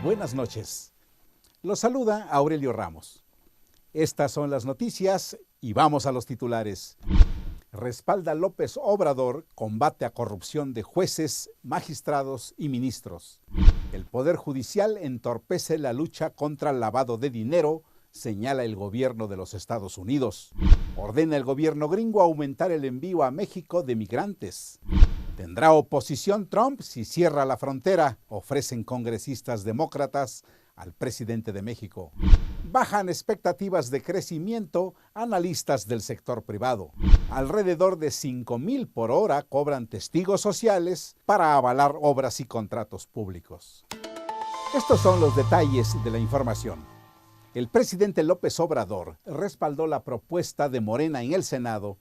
Buenas noches. Los saluda Aurelio Ramos. Estas son las noticias y vamos a los titulares. Respalda López Obrador combate a corrupción de jueces, magistrados y ministros. El Poder Judicial entorpece la lucha contra el lavado de dinero, señala el gobierno de los Estados Unidos. Ordena el gobierno gringo aumentar el envío a México de migrantes. ¿Tendrá oposición Trump si cierra la frontera?, ofrecen congresistas demócratas al presidente de México. Bajan expectativas de crecimiento analistas del sector privado. Alrededor de 5,000 por hora cobran testigos sociales para avalar obras y contratos públicos. Estos son los detalles de la información. El presidente López Obrador respaldó la propuesta de Morena en el Senado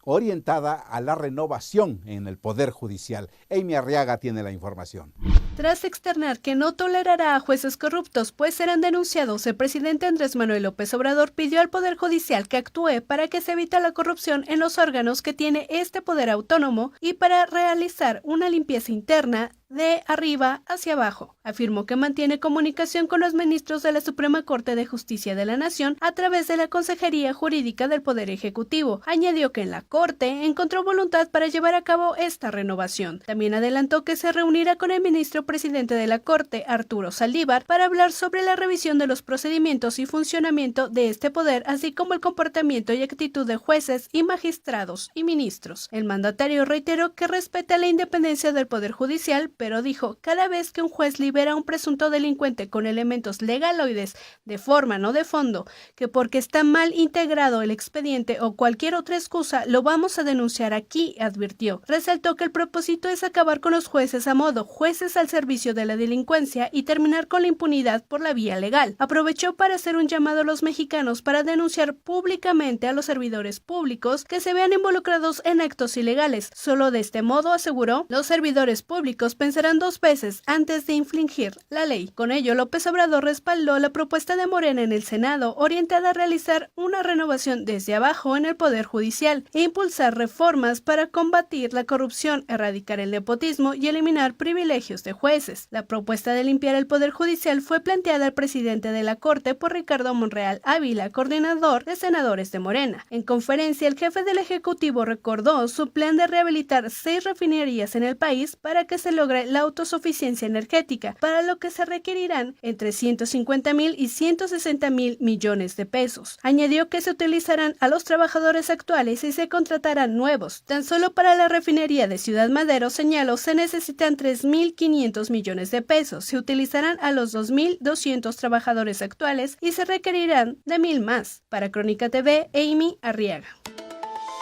orientada a la renovación en el Poder Judicial. Amy Arriaga tiene la información. Tras externar que no tolerará a jueces corruptos, pues serán denunciados, el presidente Andrés Manuel López Obrador pidió al Poder Judicial que actúe para que se evite la corrupción en los órganos que tiene este poder autónomo y para realizar una limpieza interna de arriba hacia abajo. Afirmó que mantiene comunicación con los ministros de la Suprema Corte de Justicia de la Nación a través de la Consejería Jurídica del Poder Ejecutivo. Añadió que en la Corte encontró voluntad para llevar a cabo esta renovación. También adelantó que se reunirá con el ministro presidente de la Corte, Arturo Saldívar, para hablar sobre la revisión de los procedimientos y funcionamiento de este poder, así como el comportamiento y actitud de jueces y magistrados y ministros. El mandatario reiteró que respeta la independencia del Poder Judicial, pero dijo, cada vez que un juez libera a un presunto delincuente con elementos legaloides de forma, no de fondo, que porque está mal integrado el expediente o cualquier otra excusa, lo vamos a denunciar aquí, advirtió. Resaltó que el propósito es acabar con los jueces a modo, jueces al servicio de la delincuencia y terminar con la impunidad por la vía legal. Aprovechó para hacer un llamado a los mexicanos para denunciar públicamente a los servidores públicos que se vean involucrados en actos ilegales. Solo de este modo, aseguró, los servidores públicos pensarán dos veces antes de infringir la ley. Con ello, López Obrador respaldó la propuesta de Morena en el Senado, orientada a realizar una renovación desde abajo en el Poder Judicial e impulsar reformas para combatir la corrupción, erradicar el nepotismo y eliminar privilegios de jueces. La propuesta de limpiar el Poder Judicial fue planteada al presidente de la Corte por Ricardo Monreal Ávila, coordinador de senadores de Morena. En conferencia, el jefe del Ejecutivo recordó su plan de rehabilitar 6 refinerías en el país para que se logre la autosuficiencia energética, para lo que se requerirán entre 150,000 y 160,000 millones de pesos. Añadió que se utilizarán a los trabajadores actuales y se contratarán nuevos. Tan solo para la refinería de Ciudad Madero, señaló, se necesitan 3,500 millones de pesos. Se utilizarán a los 2,200 trabajadores actuales y se requerirán de 1,000 más. Para Crónica TV, Amy Arriaga.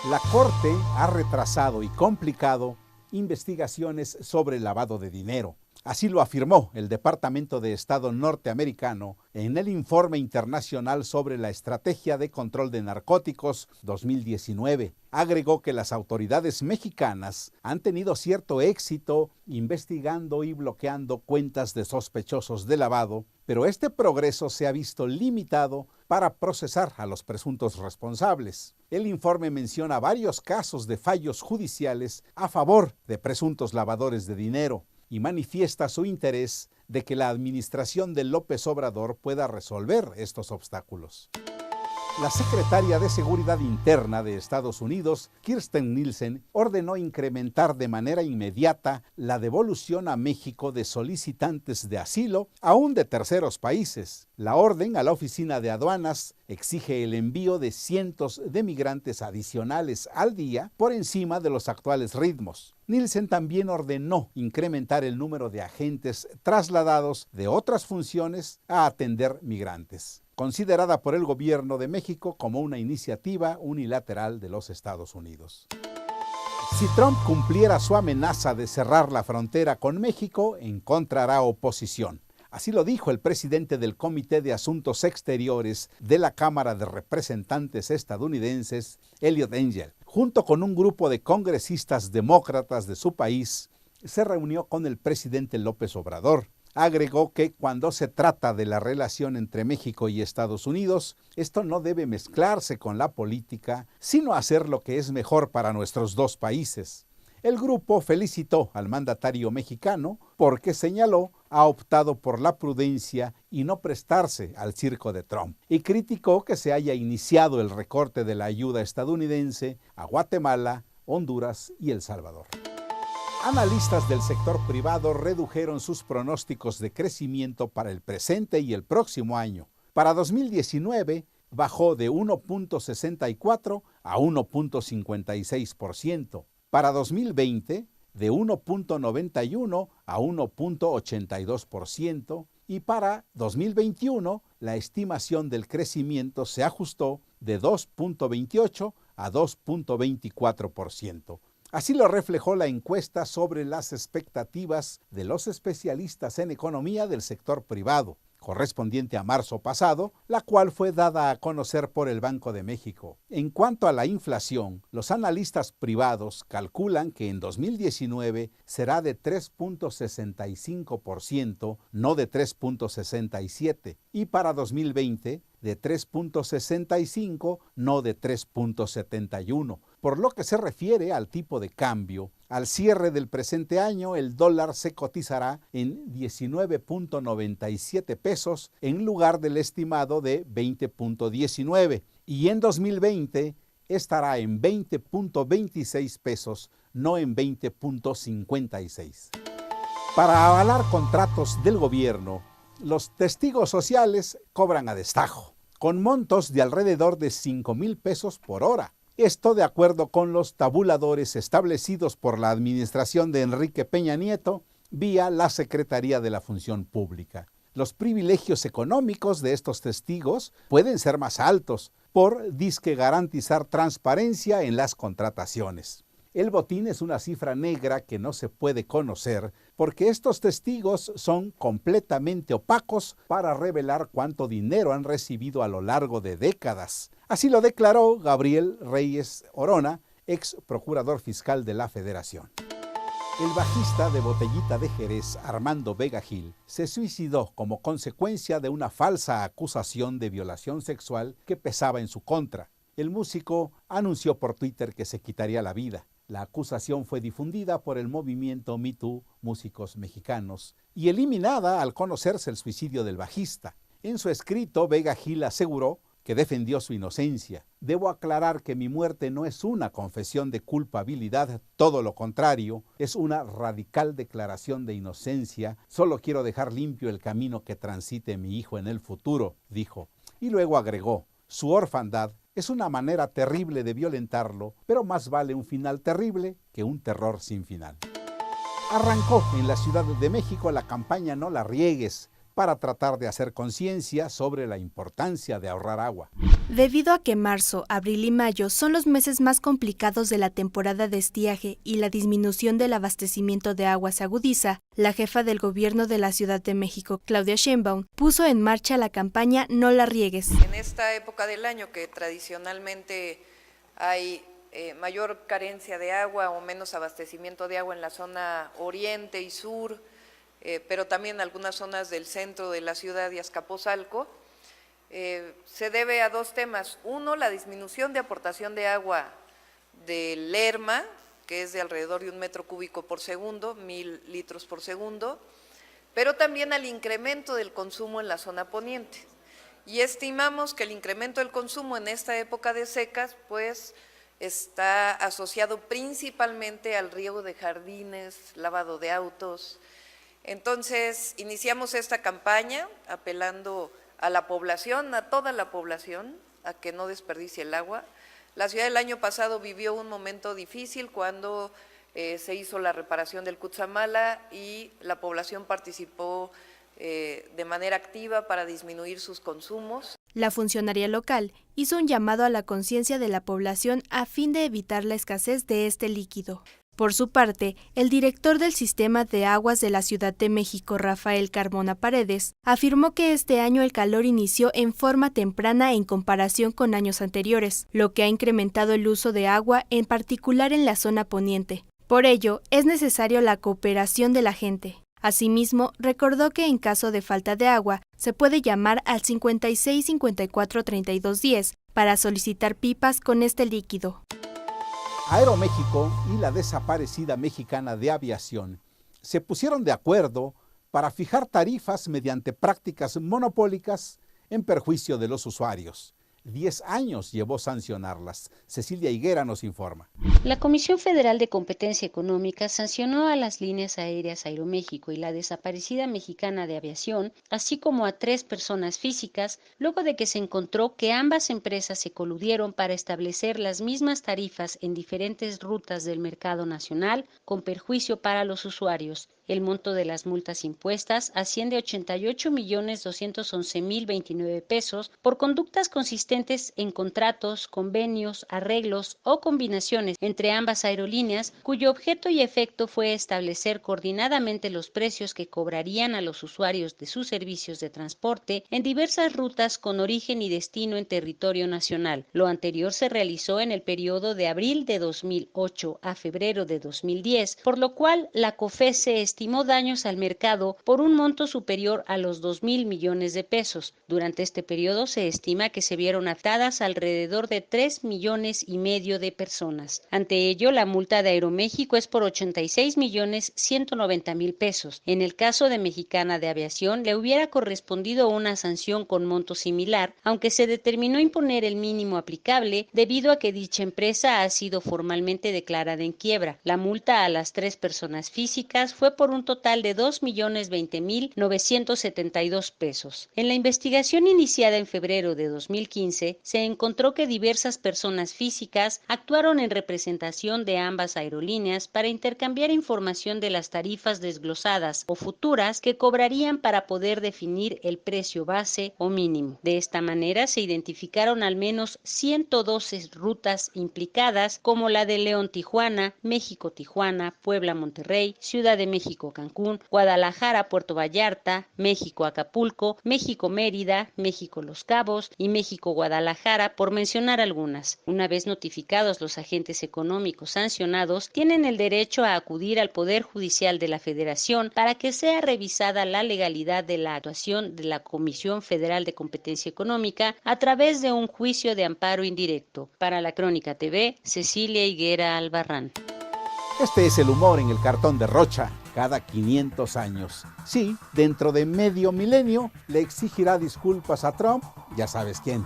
La Corte ha retrasado y complicado investigaciones sobre lavado de dinero. Así lo afirmó el Departamento de Estado norteamericano en el Informe Internacional sobre la Estrategia de Control de Narcóticos 2019. Agregó que las autoridades mexicanas han tenido cierto éxito investigando y bloqueando cuentas de sospechosos de lavado, pero este progreso se ha visto limitado para procesar a los presuntos responsables. El informe menciona varios casos de fallos judiciales a favor de presuntos lavadores de dinero y manifiesta su interés de que la administración de López Obrador pueda resolver estos obstáculos. La secretaria de Seguridad Interna de Estados Unidos, Kirstjen Nielsen, ordenó incrementar de manera inmediata la devolución a México de solicitantes de asilo, aún de terceros países. La orden a la Oficina de Aduanas exige el envío de cientos de migrantes adicionales al día por encima de los actuales ritmos. Nielsen también ordenó incrementar el número de agentes trasladados de otras funciones a atender migrantes, considerada por el gobierno de México como una iniciativa unilateral de los Estados Unidos. Si Trump cumpliera su amenaza de cerrar la frontera con México, encontrará oposición. Así lo dijo el presidente del Comité de Asuntos Exteriores de la Cámara de Representantes estadounidenses, Eliot Engel. Junto con un grupo de congresistas demócratas de su país, se reunió con el presidente López Obrador. Agregó que cuando se trata de la relación entre México y Estados Unidos, esto no debe mezclarse con la política, sino hacer lo que es mejor para nuestros dos países. El grupo felicitó al mandatario mexicano porque señaló ha optado por la prudencia y no prestarse al circo de Trump, y criticó que se haya iniciado el recorte de la ayuda estadounidense a Guatemala, Honduras y El Salvador. Analistas del sector privado redujeron sus pronósticos de crecimiento para el presente y el próximo año. Para 2019 bajó de 1.64 a 1.56%. Para 2020 de 1.91 a 1.82%, y para 2021 la estimación del crecimiento se ajustó de 2.28 a 2.24%. Así lo reflejó la encuesta sobre las expectativas de los especialistas en economía del sector privado, correspondiente a marzo pasado, la cual fue dada a conocer por el Banco de México. En cuanto a la inflación, los analistas privados calculan que en 2019 será de 3.65%, no de 3.67%, y para 2020 de 3.65, no de 3.71. Por lo que se refiere al tipo de cambio, al cierre del presente año el dólar se cotizará en 19.97 pesos en lugar del estimado de 20.19, y en 2020 estará en 20.26 pesos, no en 20.56. Para avalar contratos del gobierno, los testigos sociales cobran a destajo, con montos de alrededor de 5,000 pesos por hora. Esto de acuerdo con los tabuladores establecidos por la administración de Enrique Peña Nieto vía la Secretaría de la Función Pública. Los privilegios económicos de estos testigos pueden ser más altos por disque garantizar transparencia en las contrataciones. El botín es una cifra negra que no se puede conocer porque estos testigos son completamente opacos para revelar cuánto dinero han recibido a lo largo de décadas. Así lo declaró Gabriel Reyes Orona, ex procurador fiscal de la Federación. El bajista de Botellita de Jerez, Armando Vega Gil, se suicidó como consecuencia de una falsa acusación de violación sexual que pesaba en su contra. El músico anunció por Twitter que se quitaría la vida. La acusación fue difundida por el movimiento Me Too Músicos Mexicanos y eliminada al conocerse el suicidio del bajista. En su escrito, Vega Gil aseguró que defendió su inocencia. Debo aclarar que mi muerte no es una confesión de culpabilidad, todo lo contrario, es una radical declaración de inocencia. Solo quiero dejar limpio el camino que transite mi hijo en el futuro, dijo. Y luego agregó, su orfandad es una manera terrible de violentarlo, pero más vale un final terrible que un terror sin final. Arrancó en la Ciudad de México la campaña No la riegues, para tratar de hacer conciencia sobre la importancia de ahorrar agua. Debido a que marzo, abril y mayo son los meses más complicados de la temporada de estiaje y la disminución del abastecimiento de agua se agudiza, la jefa del gobierno de la Ciudad de México, Claudia Sheinbaum, puso en marcha la campaña No la riegues. En esta época del año que tradicionalmente hay mayor carencia de agua o menos abastecimiento de agua en la zona oriente y sur, pero también algunas zonas del centro de la ciudad y Azcapotzalco, se debe a dos temas. Uno, la disminución de aportación de agua del Lerma, que es de alrededor de 1 metro cúbico por segundo, 1,000 litros por segundo, pero también al incremento del consumo en la zona poniente. Y estimamos que el incremento del consumo en esta época de secas, pues, está asociado principalmente al riego de jardines, lavado de autos. Entonces, iniciamos esta campaña apelando a la población, a toda la población, a que no desperdicie el agua. La ciudad el año pasado vivió un momento difícil cuando se hizo la reparación del Cutzamala y la población participó de manera activa para disminuir sus consumos. La funcionaria local hizo un llamado a la conciencia de la población a fin de evitar la escasez de este líquido. Por su parte, el director del Sistema de Aguas de la Ciudad de México, Rafael Carmona Paredes, afirmó que este año el calor inició en forma temprana en comparación con años anteriores, lo que ha incrementado el uso de agua, en particular en la zona poniente. Por ello, es necesario la cooperación de la gente. Asimismo, recordó que en caso de falta de agua, se puede llamar al 56 54 32 10 para solicitar pipas con este líquido. Aeroméxico y la desaparecida Mexicana de Aviación se pusieron de acuerdo para fijar tarifas mediante prácticas monopólicas en perjuicio de los usuarios. 10 años llevó sancionarlas. Cecilia Higuera nos informa. La Comisión Federal de Competencia Económica sancionó a las líneas aéreas Aeroméxico y la desaparecida Mexicana de Aviación, así como a 3 personas físicas, luego de que se encontró que ambas empresas se coludieron para establecer las mismas tarifas en diferentes rutas del mercado nacional, con perjuicio para los usuarios. El monto de las multas impuestas asciende a 88.211.029 pesos por conductas consistentes en contratos, convenios, arreglos o combinaciones entre ambas aerolíneas, cuyo objeto y efecto fue establecer coordinadamente los precios que cobrarían a los usuarios de sus servicios de transporte en diversas rutas con origen y destino en territorio nacional. Lo anterior se realizó en el periodo de abril de 2008 a febrero de 2010, por lo cual la COFECE estimó daños al mercado por un monto superior a los 2,000 millones de pesos. Durante este periodo se estima que se vieron afectadas alrededor de 3,5 millones de personas. Ante ello, la multa de Aeroméxico es por 86,190,000 pesos. En el caso de Mexicana de Aviación, le hubiera correspondido una sanción con monto similar, aunque se determinó imponer el mínimo aplicable debido a que dicha empresa ha sido formalmente declarada en quiebra. La multa a las 3 personas físicas fue por un total de 2,020,972 pesos. En la investigación iniciada en febrero de 2015, se encontró que diversas personas físicas actuaron en representación de ambas aerolíneas para intercambiar información de las tarifas desglosadas o futuras que cobrarían para poder definir el precio base o mínimo. De esta manera se identificaron al menos 112 rutas implicadas, como la de León-Tijuana, México-Tijuana, Puebla-Monterrey, Ciudad de México Cancún, Guadalajara, Puerto Vallarta, México Acapulco, México Mérida, México Los Cabos y México Guadalajara, por mencionar algunas. Una vez notificados los agentes económicos sancionados, tienen el derecho a acudir al Poder Judicial de la Federación para que sea revisada la legalidad de la actuación de la Comisión Federal de Competencia Económica a través de un juicio de amparo indirecto. Para la Crónica TV, Cecilia Higuera Albarrán. Este es el humor en el cartón de Rocha. Cada 500 años. Sí, dentro de medio milenio le exigirá disculpas a Trump, ya sabes quién.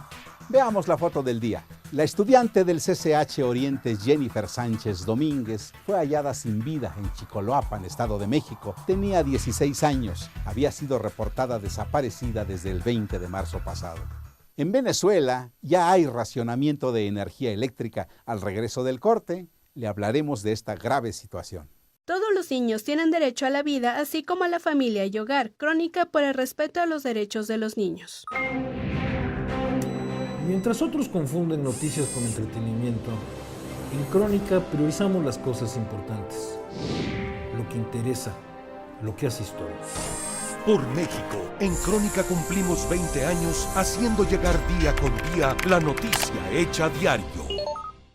Veamos la foto del día. La estudiante del CCH Orientes, Jennifer Sánchez Domínguez, fue hallada sin vida en Chicoloapan, Estado de México. Tenía 16 años. Había sido reportada desaparecida desde el 20 de marzo pasado. En Venezuela ya hay racionamiento de energía eléctrica. Al regreso del corte, le hablaremos de esta grave situación. Todos los niños tienen derecho a la vida, así como a la familia y hogar. Crónica por el respeto a los derechos de los niños. Mientras otros confunden noticias con entretenimiento, en Crónica priorizamos las cosas importantes, lo que interesa, lo que hace historia. Por México, en Crónica cumplimos 20 años haciendo llegar día con día la noticia hecha diario.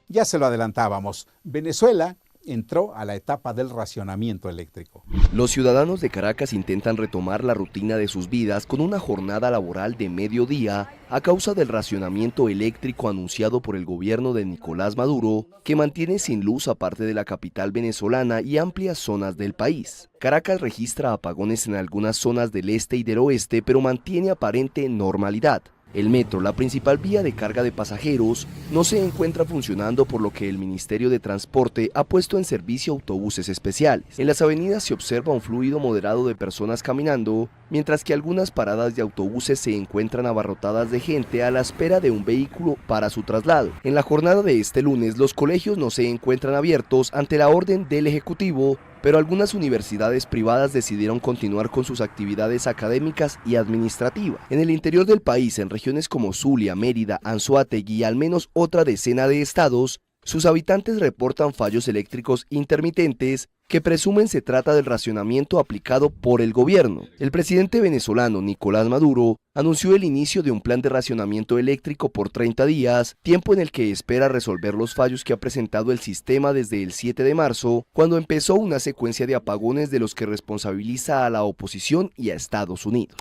Ya se lo adelantábamos, Venezuela entró a la etapa del racionamiento eléctrico. Los ciudadanos de Caracas intentan retomar la rutina de sus vidas con una jornada laboral de mediodía a causa del racionamiento eléctrico anunciado por el gobierno de Nicolás Maduro, que mantiene sin luz a parte de la capital venezolana y amplias zonas del país. Caracas registra apagones en algunas zonas del este y del oeste, pero mantiene aparente normalidad. El metro, la principal vía de carga de pasajeros, no se encuentra funcionando, por lo que el Ministerio de Transporte ha puesto en servicio autobuses especiales. En las avenidas se observa un fluido moderado de personas caminando, mientras que algunas paradas de autobuses se encuentran abarrotadas de gente a la espera de un vehículo para su traslado. En la jornada de este lunes, los colegios no se encuentran abiertos ante la orden del Ejecutivo, pero algunas universidades privadas decidieron continuar con sus actividades académicas y administrativas. En el interior del país, en regiones como Zulia, Mérida, Anzoátegui y al menos otra decena de estados, sus habitantes reportan fallos eléctricos intermitentes que presumen se trata del racionamiento aplicado por el gobierno. El presidente venezolano Nicolás Maduro anunció el inicio de un plan de racionamiento eléctrico por 30 días, tiempo en el que espera resolver los fallos que ha presentado el sistema desde el 7 de marzo, cuando empezó una secuencia de apagones de los que responsabiliza a la oposición y a Estados Unidos.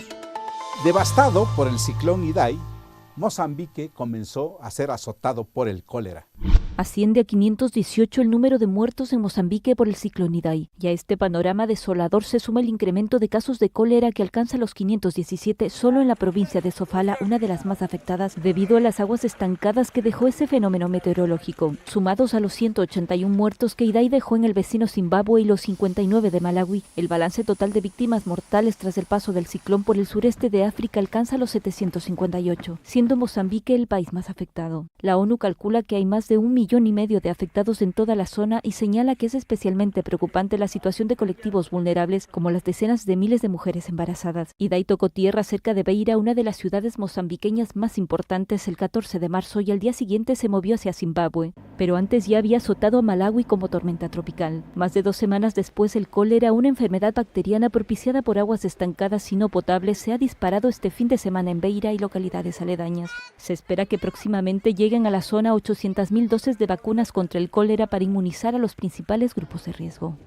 Devastado por el ciclón Idai, Mozambique comenzó a ser azotado por el cólera. Asciende a 518 el número de muertos en Mozambique por el ciclón Idai, y a este panorama desolador se suma el incremento de casos de cólera que alcanza los 517 solo en la provincia de Sofala, una de las más afectadas debido a las aguas estancadas que dejó ese fenómeno meteorológico, sumados a los 181 muertos que Idai dejó en el vecino Zimbabue y los 59 de Malawi. El balance total de víctimas mortales tras el paso del ciclón por el sureste de África alcanza los 758, siendo Mozambique el país más afectado. La ONU calcula que hay más de 1,5 millones de afectados en toda la zona y señala que es especialmente preocupante la situación de colectivos vulnerables como las decenas de miles de mujeres embarazadas. Idai tocó tierra cerca de Beira, una de las ciudades mozambiqueñas más importantes, el 14 de marzo y al día siguiente se movió hacia Zimbabue. Pero antes ya había azotado a Malawi como tormenta tropical. Más de 2 semanas después, el cólera, una enfermedad bacteriana propiciada por aguas estancadas y no potables, se ha disparado este fin de semana en Beira y localidades aledañas. Se espera que próximamente lleguen a la zona 800.000 dosis de vacunas contra el cólera para inmunizar a los principales grupos de riesgo.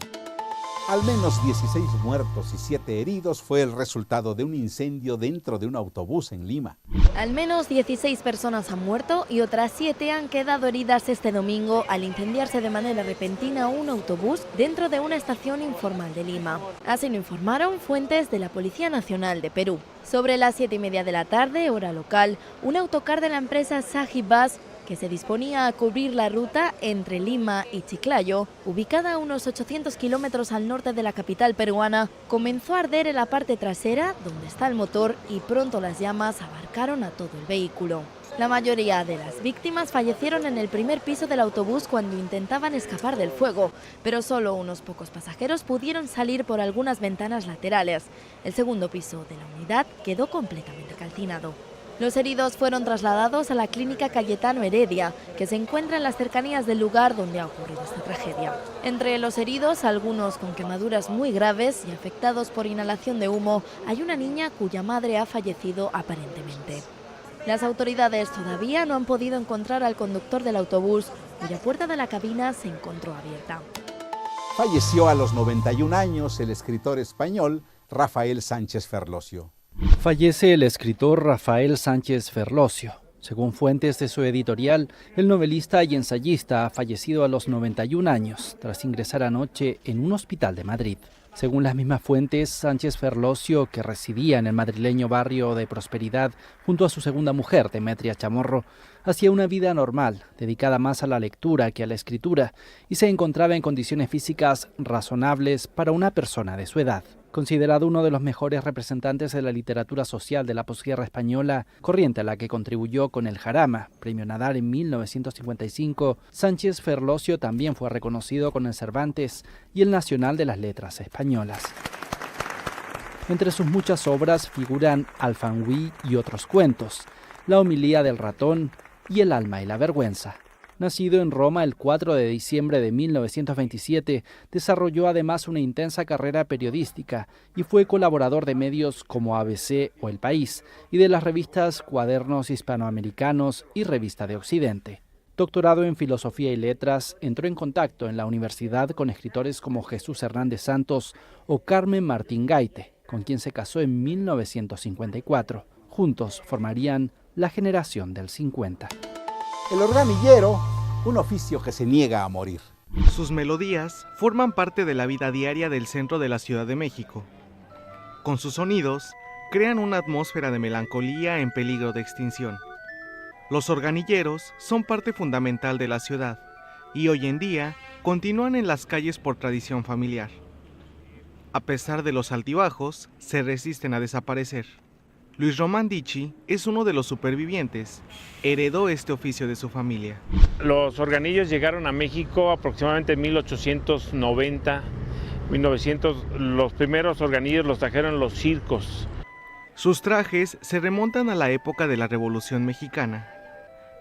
Al menos 16 muertos y 7 heridos fue el resultado de un incendio dentro de un autobús en Lima. Al menos 16 personas han muerto y otras 7 han quedado heridas este domingo al incendiarse de manera repentina un autobús dentro de una estación informal de Lima. Así lo informaron fuentes de la Policía Nacional de Perú. Sobre las 7:30 de la tarde, hora local, un autocar de la empresa Saji Bus, que se disponía a cubrir la ruta entre Lima y Chiclayo, ubicada a unos 800 kilómetros al norte de la capital peruana, comenzó a arder en la parte trasera, donde está el motor, y pronto las llamas abarcaron a todo el vehículo. La mayoría de las víctimas fallecieron en el primer piso del autobús cuando intentaban escapar del fuego, pero solo unos pocos pasajeros pudieron salir por algunas ventanas laterales. El segundo piso de la unidad quedó completamente calcinado. Los heridos fueron trasladados a la clínica Cayetano Heredia, que se encuentra en las cercanías del lugar donde ha ocurrido esta tragedia. Entre los heridos, algunos con quemaduras muy graves y afectados por inhalación de humo, hay una niña cuya madre ha fallecido aparentemente. Las autoridades todavía no han podido encontrar al conductor del autobús, cuya puerta de la cabina se encontró abierta. Falleció a los 91 años el escritor español Rafael Sánchez Ferlosio. Fallece el escritor Rafael Sánchez Ferlosio. Según fuentes de su editorial, el novelista y ensayista ha fallecido a los 91 años, tras ingresar anoche en un hospital de Madrid. Según las mismas fuentes, Sánchez Ferlosio, que residía en el madrileño barrio de Prosperidad junto a su segunda mujer, Demetria Chamorro, hacía una vida normal, dedicada más a la lectura que a la escritura, y se encontraba en condiciones físicas razonables para una persona de su edad. Considerado uno de los mejores representantes de la literatura social de la posguerra española, corriente a la que contribuyó con el Jarama, premio Nadal en 1955, Sánchez Ferlosio también fue reconocido con el Cervantes y el Nacional de las Letras Españolas. Entre sus muchas obras figuran Alfanguí y otros cuentos, La homilía del ratón y El alma y la vergüenza. Nacido en Roma el 4 de diciembre de 1927, desarrolló además una intensa carrera periodística y fue colaborador de medios como ABC o El País y de las revistas Cuadernos Hispanoamericanos y Revista de Occidente. Doctorado en Filosofía y Letras, entró en contacto en la universidad con escritores como Jesús Hernández Santos o Carmen Martín Gaite, con quien se casó en 1954. Juntos formarían la generación del 50. El organillero, un oficio que se niega a morir. Sus melodías forman parte de la vida diaria del centro de la Ciudad de México. Con sus sonidos, crean una atmósfera de melancolía en peligro de extinción. Los organilleros son parte fundamental de la ciudad y hoy en día continúan en las calles por tradición familiar. A pesar de los altibajos, se resisten a desaparecer. Luis Román Dichi es uno de los supervivientes. Heredó este oficio de su familia. Los organillos llegaron a México aproximadamente en 1890, 1900. Los primeros organillos los trajeron los circos. Sus trajes se remontan a la época de la Revolución Mexicana.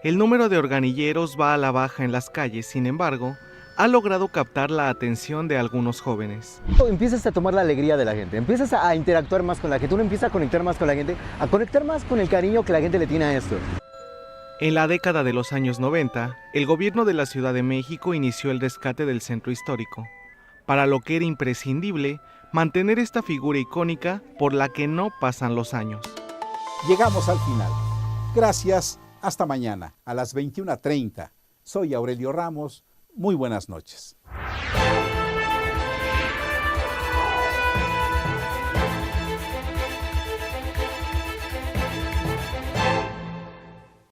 El número de organilleros va a la baja en las calles, sin embargo, ha logrado captar la atención de algunos jóvenes. Empiezas a tomar la alegría de la gente, empiezas a interactuar más con la gente, uno empieza a conectar más con la gente, a conectar más con el cariño que la gente le tiene a esto. En la década de los años 90, el gobierno de la Ciudad de México inició el rescate del centro histórico, para lo que era imprescindible mantener esta figura icónica por la que no pasan los años. Llegamos al final. Gracias, hasta mañana a las 21:30. Soy Aurelio Ramos. Muy buenas noches.